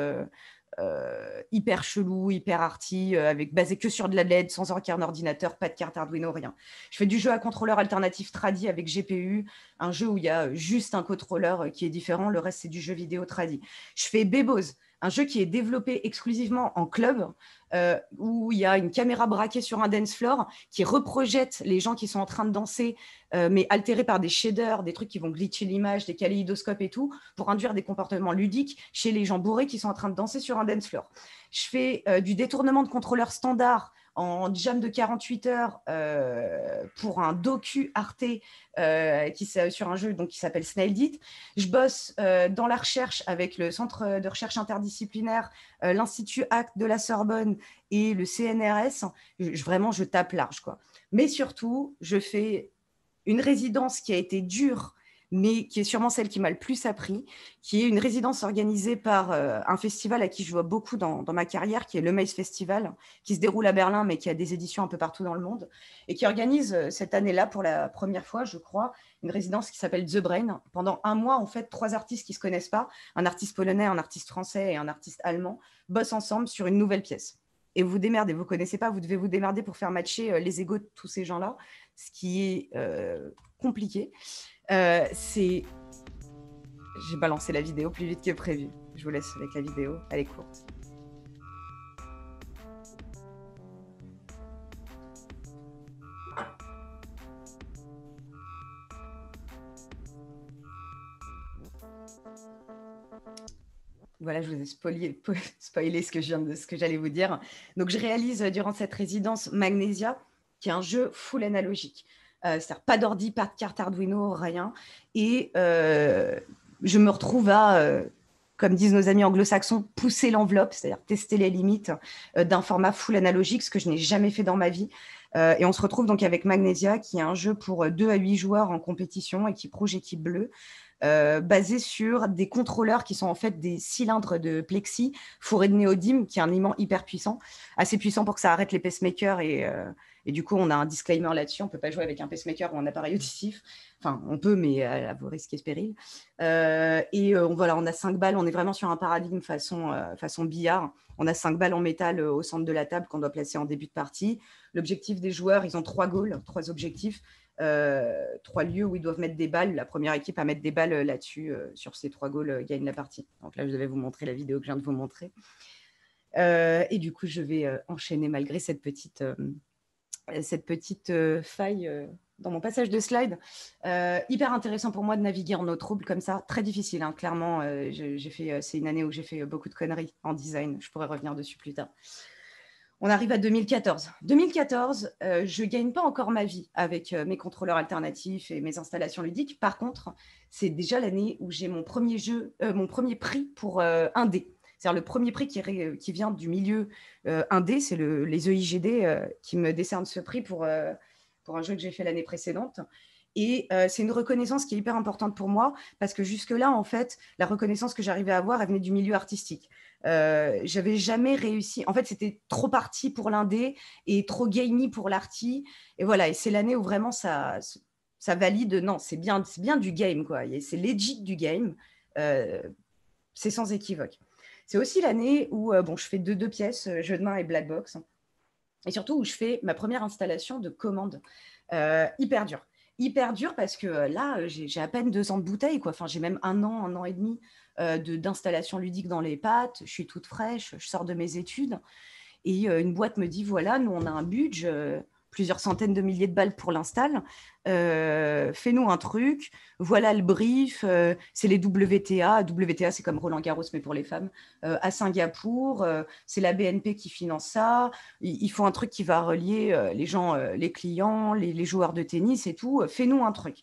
hyper chelou, hyper arty, basée que sur de la LED, sans aucun ordinateur, pas de carte Arduino, rien. Je fais du jeu à contrôleur alternatif tradi avec GPU, un jeu où il y a juste un contrôleur qui est différent, le reste, c'est du jeu vidéo tradi. Je fais Bebos, un jeu qui est développé exclusivement en club, où il y a une caméra braquée sur un dance floor qui reprojette les gens qui sont en train de danser, mais altérés par des shaders, des trucs qui vont glitcher l'image, des kaléidoscopes et tout, pour induire des comportements ludiques chez les gens bourrés qui sont en train de danser sur un dance floor. Je fais du détournement de contrôleurs standard en jam de 48 heures pour un docu Arte sur un jeu donc, qui s'appelle Snailed It. Je bosse dans la recherche avec le Centre de recherche interdisciplinaire, l'Institut ACT de la Sorbonne et le CNRS. Vraiment, je tape large, quoi. Mais surtout, je fais une résidence qui a été dure, mais qui est sûrement celle qui m'a le plus appris, qui est une résidence organisée par un festival à qui je vois beaucoup dans ma carrière, qui est le Maze Festival, qui se déroule à Berlin, mais qui a des éditions un peu partout dans le monde, et qui organise cette année-là, pour la première fois, je crois, une résidence qui s'appelle The Brain. Pendant un mois, en fait, 3 artistes qui ne se connaissent pas, un artiste polonais, un artiste français et un artiste allemand, bossent ensemble sur une nouvelle pièce. Et vous démerdez, vous ne connaissez pas, vous devez vous démerder pour faire matcher les égos de tous ces gens-là, ce qui est compliqué. J'ai balancé la vidéo plus vite que prévu. Je vous laisse avec la vidéo, elle est courte. Voilà, je vous ai spoilé ce que j'allais vous dire. Donc, je réalise durant cette résidence Magnesia, qui est un jeu full analogique. C'est-à-dire pas d'ordi, pas de carte Arduino, rien. Et je me retrouve à, comme disent nos amis anglo-saxons, pousser l'enveloppe, c'est-à-dire tester les limites d'un format full analogique, ce que je n'ai jamais fait dans ma vie. Et on se retrouve donc avec Magnesia, qui est un jeu pour 2 à 8 joueurs en compétition, équipe rouge, équipe bleue, basé sur des contrôleurs qui sont en fait des cylindres de plexi fourrés de néodyme, qui est un aimant hyper puissant, assez puissant pour que ça arrête les pacemakers. Et du coup, on a un disclaimer là-dessus. On ne peut pas jouer avec un pacemaker ou un appareil auditif. Enfin, on peut, mais à vos risques et périls. Voilà, on a 5 balles. On est vraiment sur un paradigme façon billard. On a 5 balles en métal au centre de la table qu'on doit placer en début de partie. L'objectif des joueurs, ils ont 3 goals, 3 objectifs. 3 lieux où ils doivent mettre des balles. La première équipe à mettre des balles là-dessus, sur ces 3 goals, gagne la partie. Donc là, je vais vous montrer la vidéo que je viens de vous montrer. Et du coup, je vais enchaîner malgré cette petite faille dans mon passage de slide. Hyper intéressant pour moi de naviguer en eau trouble comme ça. Très difficile, hein, clairement. C'est une année où j'ai fait beaucoup de conneries en design. Je pourrais revenir dessus plus tard. On arrive à 2014. 2014, je ne gagne pas encore ma vie avec mes contrôleurs alternatifs et mes installations ludiques. Par contre, c'est déjà l'année où j'ai mon premier prix pour indé. C'est-à-dire le premier prix qui vient du milieu indé, c'est les EIGD qui me décernent ce prix pour un jeu que j'ai fait l'année précédente. Et c'est une reconnaissance qui est hyper importante pour moi parce que jusque-là, en fait, la reconnaissance que j'arrivais à avoir, elle venait du milieu artistique. J'avais jamais réussi. En fait, c'était trop parti pour l'indé et trop gamey pour l'arty. Et voilà, et c'est l'année où vraiment ça valide. Non, c'est bien du game, quoi. C'est legit du game. C'est sans équivoque. C'est aussi l'année où je fais deux pièces, jeu de main et black box. Et surtout où je fais ma première installation de commande. Hyper dur. Hyper dur parce que là, j'ai à peine 2 ans de bouteille, quoi. Enfin, j'ai même un an et demi d'installation ludique dans les pattes. Je suis toute fraîche, je sors de mes études. Et une boîte me dit, voilà, nous, on a un budget, plusieurs centaines de milliers de balles pour l'install. Fais-nous un truc. Voilà le brief. C'est les WTA. WTA, c'est comme Roland Garros, mais pour les femmes. À Singapour, c'est la BNP qui finance ça. Il faut un truc qui va relier les gens, les clients, les joueurs de tennis et tout. Fais-nous un truc.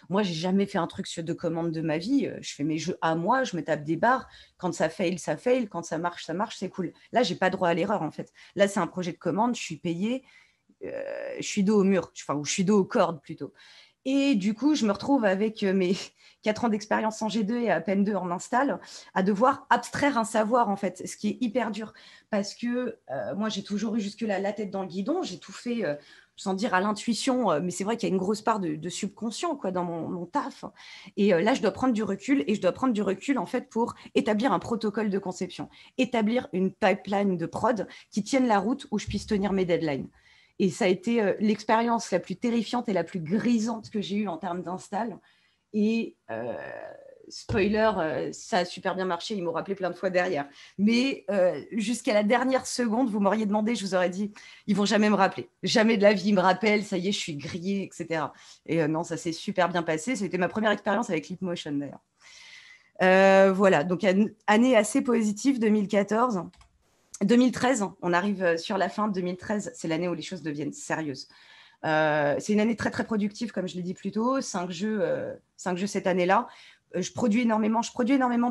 Moi, j'ai jamais fait un truc sur de commande de ma vie. Je fais mes jeux à moi, je me tape des barres. Quand ça fail, ça fail. Quand ça marche, c'est cool. Là, j'ai pas droit à l'erreur, en fait. Là, c'est un projet de commande, je suis payée. Je suis dos au mur, ou je suis dos aux cordes plutôt. Et du coup, je me retrouve avec mes 4 ans d'expérience en G2 et à peine 2 en install, à devoir abstraire un savoir, en fait, ce qui est hyper dur. Parce que moi, j'ai toujours eu jusque-là la tête dans le guidon, j'ai tout fait, sans dire à l'intuition, mais c'est vrai qu'il y a une grosse part de subconscient, quoi, dans mon taf. Et là, je dois prendre du recul, et je dois prendre du recul, en fait, pour établir un protocole de conception, établir une pipeline de prod qui tienne la route où je puisse tenir mes deadlines. Et ça a été l'expérience la plus terrifiante et la plus grisante que j'ai eue en termes d'install. Et spoiler, ça a super bien marché, ils m'ont rappelé plein de fois derrière. Mais jusqu'à la dernière seconde, vous m'auriez demandé, je vous aurais dit, ils vont jamais me rappeler. Jamais de la vie, ils me rappellent, ça y est, je suis grillée, etc. Et non, ça s'est super bien passé. C'était ma première expérience avec Leapmotion, d'ailleurs. Voilà, donc année assez positive, 2014. 2013, on arrive sur la fin de 2013, c'est l'année où les choses deviennent sérieuses. C'est une année très, très productive, comme je l'ai dit plus tôt, 5 jeux cette année-là. Je produis énormément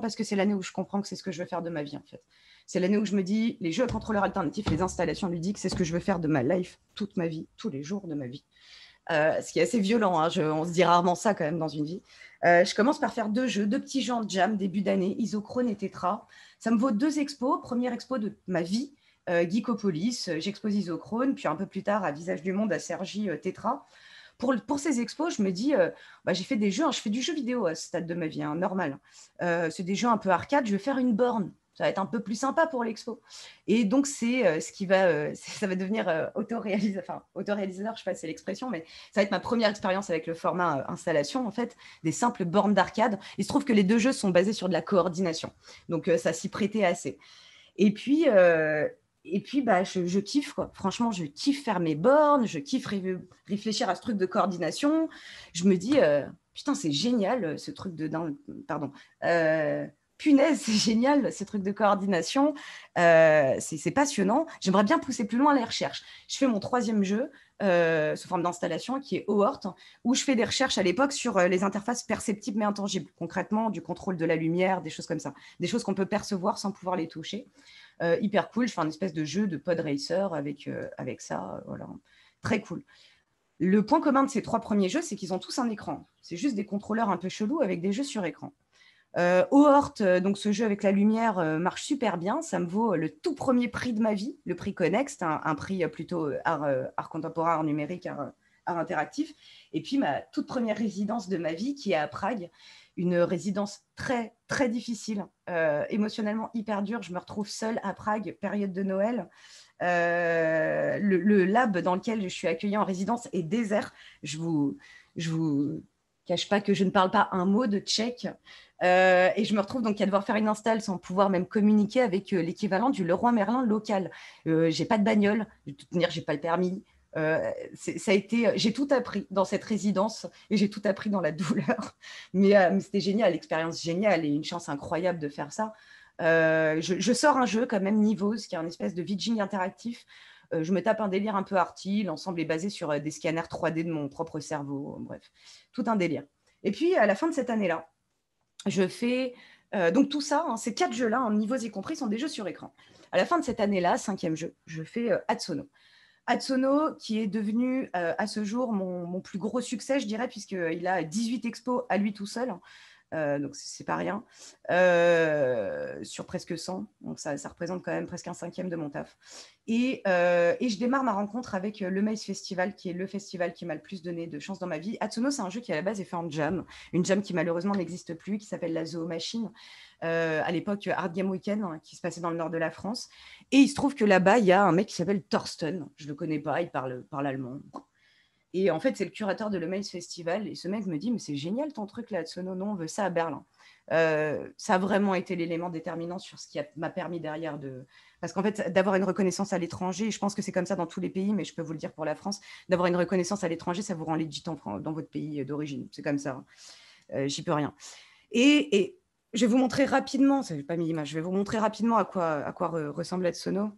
parce que c'est l'année où je comprends que c'est ce que je veux faire de ma vie, en fait. C'est l'année où je me dis, les jeux à contrôleurs alternatifs, les installations ludiques, c'est ce que je veux faire de ma life, toute ma vie, tous les jours de ma vie. Ce qui est assez violent, hein, on se dit rarement ça quand même dans une vie. Je commence par faire 2 jeux, 2 petits jeux en jam, début d'année, Isochrone et Tetra. Ça me vaut 2 expos. Première expo de ma vie, Geekopolis, j'expose Isochrone, puis un peu plus tard à Visage du Monde à Cergy, Tetra. Pour ces expos, je me dis, j'ai fait des jeux, hein, je fais du jeu vidéo à ce stade de ma vie, hein, normal. C'est des jeux un peu arcade, je vais faire une borne. Ça va être un peu plus sympa pour l'expo. Et donc, c'est ce qui va, ça va devenir autoréalisateur, enfin, autoréalisateur, je ne sais pas si c'est l'expression, mais ça va être ma première expérience avec le format installation, en fait, des simples bornes d'arcade. Il se trouve que les 2 jeux sont basés sur de la coordination. Donc, ça s'y prêtait assez. Et puis, je kiffe, quoi. Franchement, je kiffe faire mes bornes, je kiffe réfléchir à ce truc de coordination. Je me dis, putain, c'est génial, ce truc de... pardon. Punaise, c'est génial, ce truc de coordination. C'est passionnant. J'aimerais bien pousser plus loin les recherches. Je fais mon 3e jeu sous forme d'installation qui est OHORT, où je fais des recherches à l'époque sur les interfaces perceptibles mais intangibles. Concrètement, du contrôle de la lumière, des choses comme ça. Des choses qu'on peut percevoir sans pouvoir les toucher. Hyper cool. Je fais un espèce de jeu de pod racer avec ça. Voilà. Très cool. Le point commun de ces 3 premiers jeux, c'est qu'ils ont tous un écran. C'est juste des contrôleurs un peu chelous avec des jeux sur écran. OHORT, donc ce jeu avec la lumière, marche super bien. Ça me vaut le tout premier prix de ma vie, le prix Connext, un prix plutôt art contemporain, art numérique, art interactif. Et puis ma toute première résidence de ma vie qui est à Prague, une résidence très, très difficile, émotionnellement hyper dure. Je me retrouve seule à Prague, période de Noël. Le lab dans lequel je suis accueillie en résidence est désert. Je vous cache pas que je ne parle pas un mot de tchèque. Et je me retrouve donc à devoir faire une install sans pouvoir même communiquer avec l'équivalent du Leroy Merlin local. J'ai pas de bagnole, de toute manière, j'ai pas le permis. J'ai tout appris dans cette résidence et j'ai tout appris dans la douleur. Mais c'était génial, l'expérience géniale et une chance incroyable de faire ça. Je sors un jeu quand même, Nivose, qui est un espèce de Vidging interactif. Je me tape un délire un peu arty. L'ensemble est basé sur des scanners 3D de mon propre cerveau. Bref, tout un délire. Et puis, à la fin de cette année-là, je fais... donc tout ça, hein, ces 4 jeux-là, en niveaux y compris, sont des jeux sur écran. À la fin de cette année-là, 5e jeu, je fais Atsono. Atsono, qui est devenu à ce jour mon plus gros succès, je dirais, puisqu'il a 18 expos à lui tout seul. Donc, c'est pas rien. Sur presque 100. Donc, ça représente quand même presque un 5e de mon taf. Et je démarre ma rencontre avec le Maze Festival, qui est le festival qui m'a le plus donné de chance dans ma vie. Atsono, c'est un jeu qui, à la base, est fait en jam. Une jam qui, malheureusement, n'existe plus, qui s'appelle la Zoo Machine. À l'époque, Art Game Weekend, hein, qui se passait dans le nord de la France. Et il se trouve que là-bas, il y a un mec qui s'appelle Thorsten. Je ne le connais pas, il parle allemand. Et en fait, c'est le curateur de Le Maze Festival. Et ce mec me dit, mais c'est génial ton truc là, Atsono, non, on veut ça à Berlin. Ça a vraiment été l'élément déterminant sur ce qui m'a permis derrière de... Parce qu'en fait, d'avoir une reconnaissance à l'étranger, je pense que c'est comme ça dans tous les pays, mais je peux vous le dire pour la France, d'avoir une reconnaissance à l'étranger, ça vous rend legit dans votre pays d'origine. C'est comme ça. J'y peux rien. Et je vais vous montrer rapidement, ça n'ai pas mis l'image, je vais vous montrer rapidement à quoi ressemble Atsono.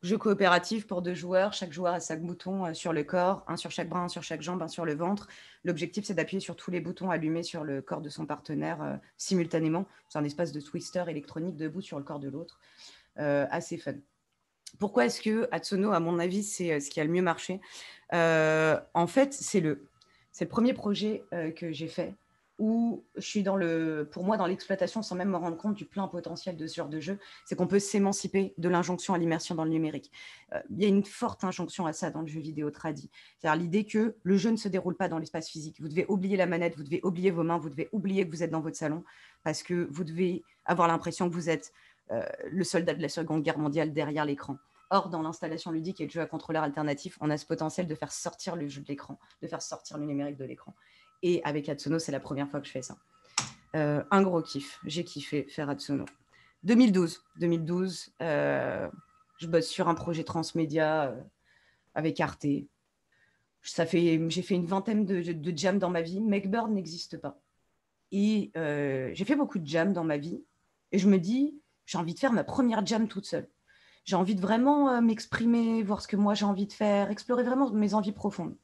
Jeu coopératif pour 2 joueurs. Chaque joueur a 5 boutons sur le corps, un sur chaque bras, un sur chaque jambe, un sur le ventre. L'objectif, c'est d'appuyer sur tous les boutons allumés sur le corps de son partenaire simultanément. C'est un espace de twister électronique debout sur le corps de l'autre. Assez fun. Pourquoi est-ce que Atsono, à mon avis, c'est ce qui a le mieux marché? En fait, c'est le premier projet que j'ai fait où je suis pour moi, dans l'exploitation, sans même me rendre compte du plein potentiel de ce genre de jeu, c'est qu'on peut s'émanciper de l'injonction à l'immersion dans le numérique. Il y a une forte injonction à ça dans le jeu vidéo tradi. C'est-à-dire l'idée que le jeu ne se déroule pas dans l'espace physique. Vous devez oublier la manette, vous devez oublier vos mains, vous devez oublier que vous êtes dans votre salon parce que vous devez avoir l'impression que vous êtes le soldat de la Seconde Guerre mondiale derrière l'écran. Or, dans l'installation ludique et le jeu à contrôleur alternatif, on a ce potentiel de faire sortir le jeu de l'écran, de faire sortir le numérique de l'écran. Et avec Atsono, c'est la première fois que je fais ça. Un gros kiff. J'ai kiffé faire Atsono. 2012, je bosse sur un projet transmédia avec Arte. J'ai fait une vingtaine de jams dans ma vie. Makebird n'existe pas. Et j'ai fait beaucoup de jam dans ma vie. Et je me dis, j'ai envie de faire ma première jam toute seule. J'ai envie de vraiment m'exprimer, voir ce que moi j'ai envie de faire, explorer vraiment mes envies profondes.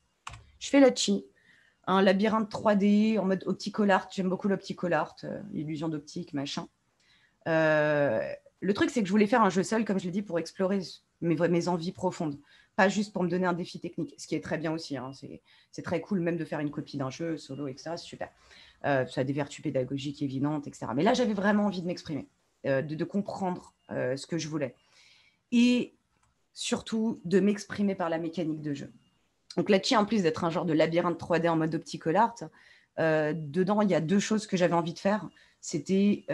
Je fais la chi, un labyrinthe 3D en mode optical art. J'aime beaucoup l'optical art, l'illusion d'optique, machin. Le truc, c'est que je voulais faire un jeu seul, comme je l'ai dit, pour explorer mes envies profondes. Pas juste pour me donner un défi technique, ce qui est très bien aussi. Hein. C'est très cool même de faire une copie d'un jeu solo, etc. C'est super. Ça a des vertus pédagogiques évidentes, etc. Mais là, j'avais vraiment envie de m'exprimer, de comprendre ce que je voulais. Et surtout, de m'exprimer par la mécanique de jeu. Donc là-dessus, en plus d'être un genre de labyrinthe 3D en mode optical art, dedans, il y a deux choses que j'avais envie de faire. C'était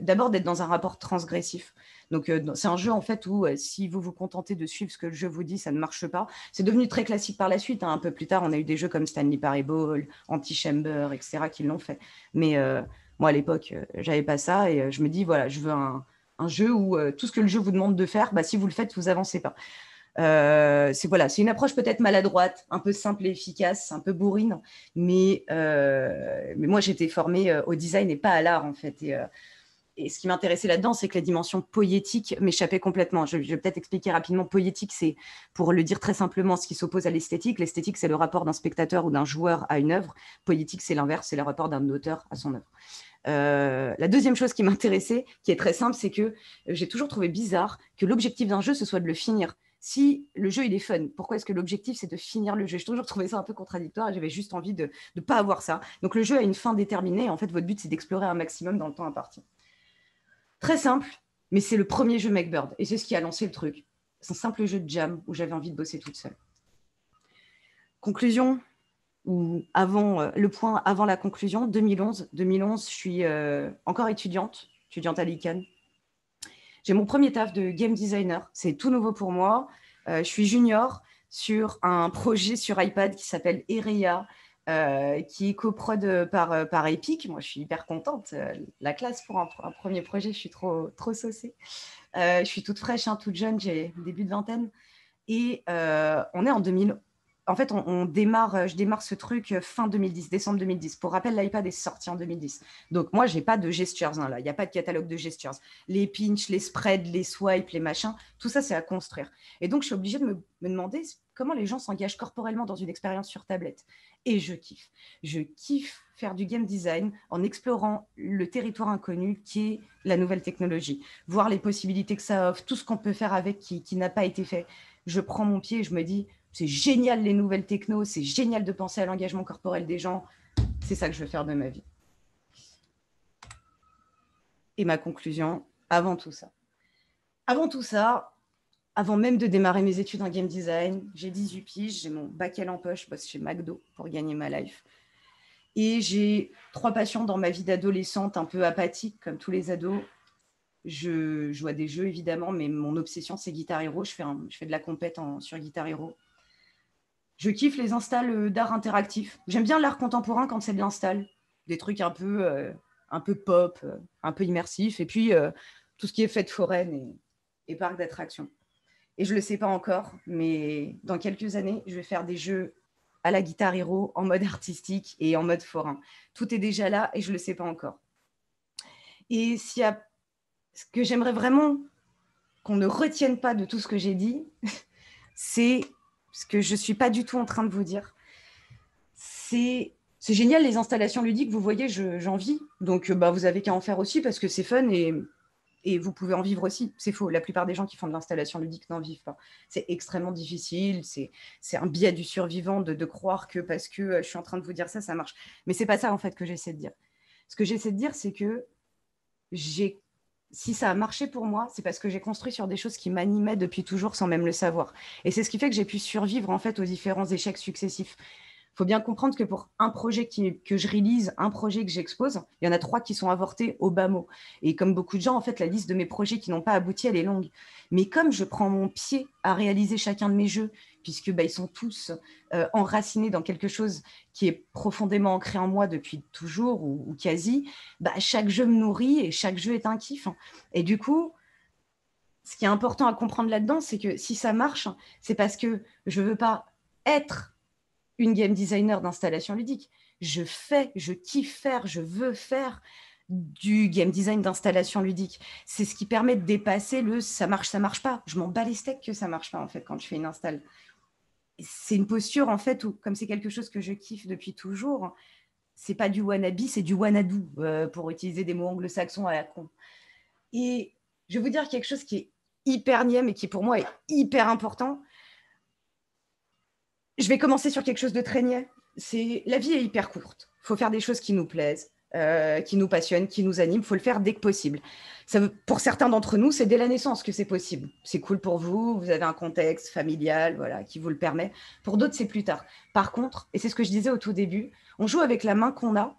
d'abord d'être dans un rapport transgressif. Donc, c'est un jeu en fait où si vous vous contentez de suivre ce que le jeu vous dit, ça ne marche pas. C'est devenu très classique par la suite. Hein. Un peu plus tard, on a eu des jeux comme Stanley Parable, Antichamber, etc. qui l'ont fait. Mais moi, à l'époque, j'avais pas ça et je me dis, voilà, je veux un jeu où tout ce que le jeu vous demande de faire, bah, si vous le faites, vous avancez pas. C'est une approche peut-être maladroite, un peu simple et efficace, un peu bourrine, mais moi j'étais formée au design et pas à l'art en fait. Et ce qui m'intéressait là-dedans, c'est que la dimension poétique m'échappait complètement. Je vais peut-être expliquer rapidement. Poétique, c'est, pour le dire très simplement, ce qui s'oppose à l'esthétique. L'esthétique, c'est le rapport d'un spectateur ou d'un joueur à une œuvre. Poétique, c'est l'inverse, c'est le rapport d'un auteur à son œuvre. La deuxième chose qui m'intéressait, qui est très simple, c'est que j'ai toujours trouvé bizarre que l'objectif d'un jeu, ce soit de le finir. Si le jeu, il est fun, pourquoi est-ce que l'objectif, c'est de finir le jeu? J'ai toujours trouvé ça un peu contradictoire et j'avais juste envie de ne pas avoir ça. Donc le jeu a une fin déterminée. En fait, votre but, c'est d'explorer un maximum dans le temps imparti. Très simple, mais c'est le premier jeu Makebird et c'est ce qui a lancé le truc. C'est un simple jeu de jam où j'avais envie de bosser toute seule. Conclusion, ou avant le point avant la conclusion, 2011, je suis encore étudiante à l'ICANN. J'ai mon premier taf de game designer, c'est tout nouveau pour moi. Je suis junior sur un projet sur iPad qui s'appelle Erea, qui est coprod par Epic. Moi, je suis hyper contente. La classe pour un premier projet, je suis trop saucée. Je suis toute fraîche, hein, toute jeune, j'ai début de vingtaine. Et on est en 2000. En fait, je démarre ce truc fin 2010, décembre 2010. Pour rappel, l'iPad est sorti en 2010. Donc, moi, je n'ai pas de gestures. Hein, là. Il n'y a pas de catalogue de gestures. Les pinch, les spreads, les swipes, les machins, tout ça, c'est à construire. Et donc, je suis obligée de me demander comment les gens s'engagent corporellement dans une expérience sur tablette. Et je kiffe. Je kiffe faire du game design en explorant le territoire inconnu qui est la nouvelle technologie. Voir les possibilités que ça offre, tout ce qu'on peut faire avec qui n'a pas été fait. Je prends mon pied et je me dis, c'est génial les nouvelles technos, c'est génial de penser à l'engagement corporel des gens. C'est ça que je veux faire de ma vie. Et ma conclusion, avant tout ça, avant même de démarrer mes études en game design, j'ai 18 piges, j'ai mon bac L en poche, je bosse chez McDo pour gagner ma life. Et j'ai 3 passions dans ma vie d'adolescente, un peu apathique, comme tous les ados. Je joue à des jeux, évidemment, mais mon obsession, c'est Guitar Hero. Je fais de la compète sur Guitar Hero. Je kiffe les installs d'art interactif. J'aime bien l'art contemporain quand c'est de l'install. Des trucs un peu pop, un peu immersif. Et puis, tout ce qui est fête foraine et parc d'attractions. Et je ne le sais pas encore, mais dans quelques années, je vais faire des jeux à la Guitar Hero en mode artistique et en mode forain. Tout est déjà là et je ne le sais pas encore. Et s'il y a ce que j'aimerais vraiment qu'on ne retienne pas de tout ce que j'ai dit, c'est ce que je ne suis pas du tout en train de vous dire. C'est génial les installations ludiques, vous voyez, j'en vis. Donc, vous n'avez qu'à en faire aussi parce que c'est fun et vous pouvez en vivre aussi. C'est faux, la plupart des gens qui font de l'installation ludique n'en vivent pas. C'est extrêmement difficile, c'est un biais du survivant de croire que parce que je suis en train de vous dire ça, ça marche. Mais ce n'est pas ça en fait que j'essaie de dire. Ce que j'essaie de dire, c'est que si ça a marché pour moi, c'est parce que j'ai construit sur des choses qui m'animaient depuis toujours sans même le savoir. Et c'est ce qui fait que j'ai pu survivre en fait aux différents échecs successifs. Il faut bien comprendre que pour un projet que je réalise, un projet que j'expose, il y en a 3 qui sont avortés au bas mot. Et comme beaucoup de gens, en fait, la liste de mes projets qui n'ont pas abouti, elle est longue. Mais comme je prends mon pied à réaliser chacun de mes jeux, puisque ils sont tous enracinés dans quelque chose qui est profondément ancré en moi depuis toujours ou quasi, chaque jeu me nourrit et chaque jeu est un kiff. Et du coup, ce qui est important à comprendre là-dedans, c'est que si ça marche, c'est parce que je ne veux pas être une game designer d'installation ludique. je kiffe faire, je veux faire du game design d'installation ludique. C'est ce qui permet de dépasser le ça marche pas. Je m'en bats les steaks que ça marche pas en fait quand je fais une install. C'est une posture en fait où, comme c'est quelque chose que je kiffe depuis toujours, c'est pas du wannabe, c'est du wanadoo, pour utiliser des mots anglo-saxons à la con. Et je vais vous dire quelque chose qui est hyper niais, mais qui pour moi est hyper important. Je vais commencer sur quelque chose de très niais. La vie est hyper courte. Il faut faire des choses qui nous plaisent, qui nous passionnent, qui nous animent. Il faut le faire dès que possible. Pour certains d'entre nous, c'est dès la naissance que c'est possible. C'est cool pour vous, vous avez un contexte familial voilà, qui vous le permet. Pour d'autres, c'est plus tard. Par contre, et c'est ce que je disais au tout début, on joue avec la main qu'on a,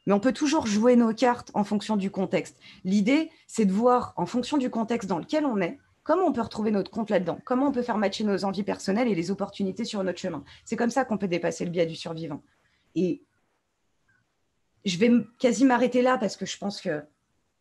mais on peut toujours jouer nos cartes en fonction du contexte. L'idée, c'est de voir, en fonction du contexte dans lequel on est, comment on peut retrouver notre compte là-dedans, comment on peut faire matcher nos envies personnelles et les opportunités sur notre chemin. C'est comme ça qu'on peut dépasser le biais du survivant. Et je vais quasi m'arrêter là parce que je pense que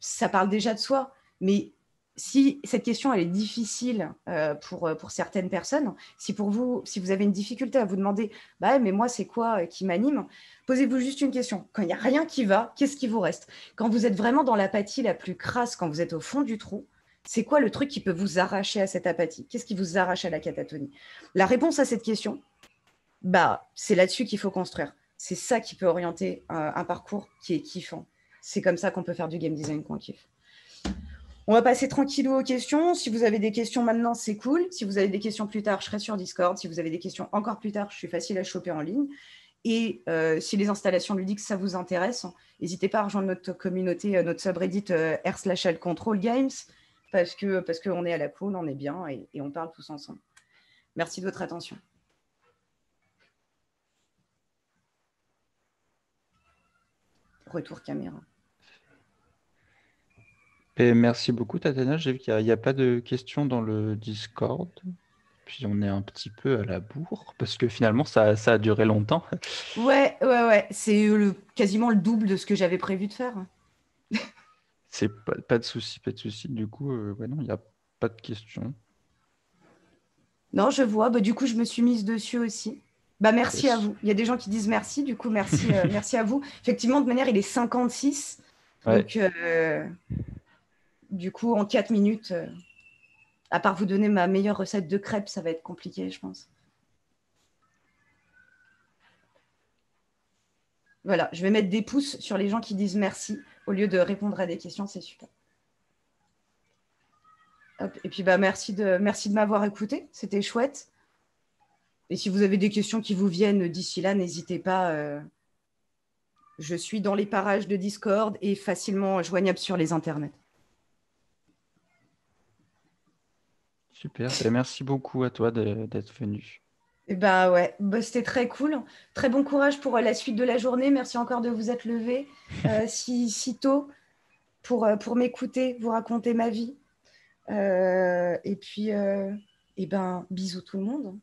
ça parle déjà de soi, mais si cette question elle est difficile pour certaines personnes, si vous avez une difficulté à vous demander bah, mais moi c'est quoi qui m'anime, posez-vous juste une question. Quand il n'y a rien qui va, qu'est-ce qui vous reste? Quand vous êtes vraiment dans l'apathie la plus crasse, quand vous êtes au fond du trou, c'est quoi le truc qui peut vous arracher à cette apathie? Qu'est-ce qui vous arrache à la catatonie? La réponse à cette question, bah, c'est là-dessus qu'il faut construire. C'est ça qui peut orienter un parcours qui est kiffant. C'est comme ça qu'on peut faire du game design qu'on kiffe. On va passer tranquillou aux questions. Si vous avez des questions maintenant, c'est cool. Si vous avez des questions plus tard, je serai sur Discord. Si vous avez des questions encore plus tard, je suis facile à choper en ligne. Et si les installations ludiques, ça vous intéresse, n'hésitez pas à rejoindre notre communauté, notre subreddit r/control games, parce qu'on est à la cool, on est bien et on parle tous ensemble. Merci de votre attention. Retour caméra. Et merci beaucoup, Tatiana. J'ai vu qu'il n'y a pas de questions dans le Discord. Puis on est un petit peu à la bourre, parce que finalement, ça a duré longtemps. Ouais. C'est quasiment le double de ce que j'avais prévu de faire. C'est pas de souci, pas de souci. Du coup, ouais, non, il n'y a pas de questions. Non, je vois. Bah, du coup, je me suis mise dessus aussi. Bah, merci à Yes. vous. Il y a des gens qui disent merci. Du coup, merci, merci à vous. Effectivement, de manière, il est 56. Ouais, Donc, du coup, en 4 minutes, à part vous donner ma meilleure recette de crêpes, ça va être compliqué, je pense. Voilà, je vais mettre des pouces sur les gens qui disent merci au lieu de répondre à des questions, c'est super. Hop. Et puis, bah, merci de m'avoir écouté, c'était chouette. Et si vous avez des questions qui vous viennent d'ici là, n'hésitez pas. Je suis dans les parages de Discord et facilement joignable sur les internets. super. Ben, merci beaucoup à toi d'être venu. Et bah ouais, bah, c'était très cool. Très bon courage pour la suite de la journée. Merci encore de vous être levé si tôt pour m'écouter, vous raconter ma vie. Et puis, et ben, bisous tout le monde.